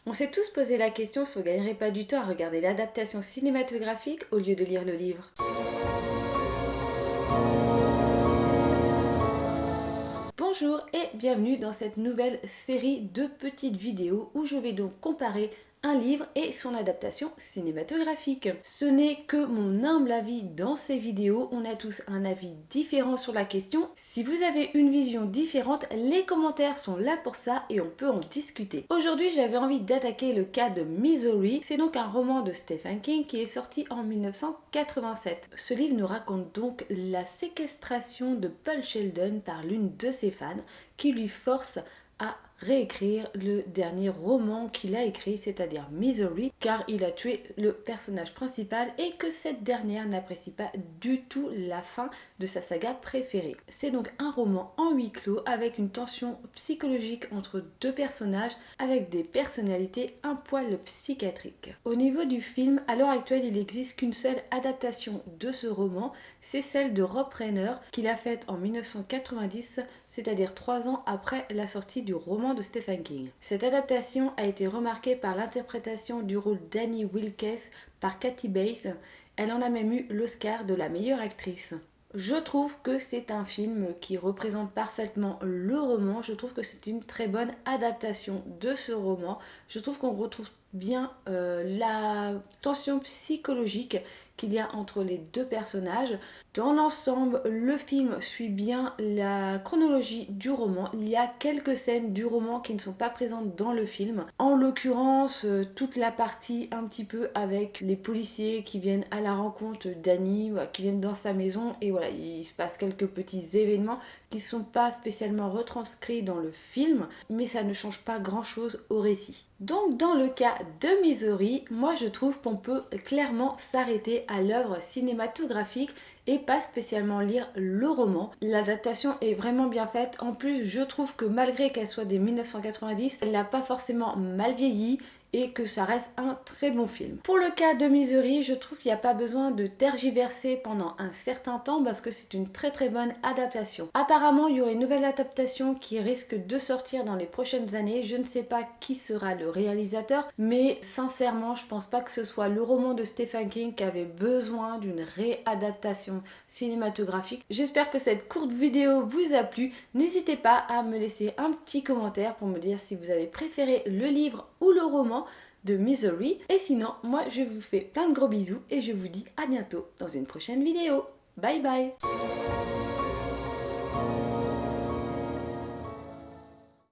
On s'est tous posé la question si on gagnerait pas du temps à regarder l'adaptation cinématographique au lieu de lire le livre. Bonjour et bienvenue dans cette nouvelle série de petites vidéos où je vais donc comparer un livre et son adaptation cinématographique. Ce n'est que mon humble avis dans ces vidéos, on a tous un avis différent sur la question. Si vous avez une vision différente, les commentaires sont là pour ça et on peut en discuter. Aujourd'hui, j'avais envie d'attaquer le cas de Misery. C'est donc un roman de Stephen King qui est sorti en 1987. Ce livre nous raconte donc la séquestration de Paul Sheldon par l'une de ses fans qui lui force à réécrire le dernier roman qu'il a écrit, c'est-à-dire Misery, car il a tué le personnage principal et que cette dernière n'apprécie pas du tout la fin de sa saga préférée. C'est donc un roman en huis clos avec une tension psychologique entre deux personnages avec des personnalités un poil psychiatriques. Au niveau du film, à l'heure actuelle, il n'existe qu'une seule adaptation de ce roman, c'est celle de Rob Reiner qu'il a faite en 1990, c'est-à-dire 3 ans après la sortie du roman de Stephen King. Cette adaptation a été remarquée par l'interprétation du rôle d'Annie Wilkes par Kathy Bates. Elle en a même eu l'Oscar de la meilleure actrice. Je trouve que c'est un film qui représente parfaitement le roman. Je trouve que c'est une très bonne adaptation de ce roman. Je trouve qu'on retrouve bien la tension psychologique qu'il y a entre les deux personnages. Dans l'ensemble, le film suit bien la chronologie du roman. Il y a quelques scènes du roman qui ne sont pas présentes dans le film. En l'occurrence, toute la partie un petit peu avec les policiers qui viennent à la rencontre d'Annie, qui viennent dans sa maison, et voilà, il se passe quelques petits événements qui ne sont pas spécialement retranscrits dans le film, mais ça ne change pas grand chose au récit. Donc dans le cas de Misery, moi je trouve qu'on peut clairement s'arrêter à l'œuvre cinématographique et pas spécialement lire le roman. L'adaptation est vraiment bien faite. En plus, je trouve que malgré qu'elle soit des 1990, elle n'a pas forcément mal vieilli et que ça reste un très bon film. Pour le cas de Misery, je trouve qu'il n'y a pas besoin de tergiverser pendant un certain temps parce que c'est une très très bonne adaptation. Apparemment, il y aurait une nouvelle adaptation qui risque de sortir dans les prochaines années. Je ne sais pas qui sera le réalisateur, mais sincèrement, je pense pas que ce soit le roman de Stephen King qui avait besoin d'une réadaptation cinématographique. J'espère que cette courte vidéo vous a plu. N'hésitez pas à me laisser un petit commentaire pour me dire si vous avez préféré le livre ou le roman de Misery. Et sinon, moi je vous fais plein de gros bisous et je vous dis à bientôt dans une prochaine vidéo. Bye bye!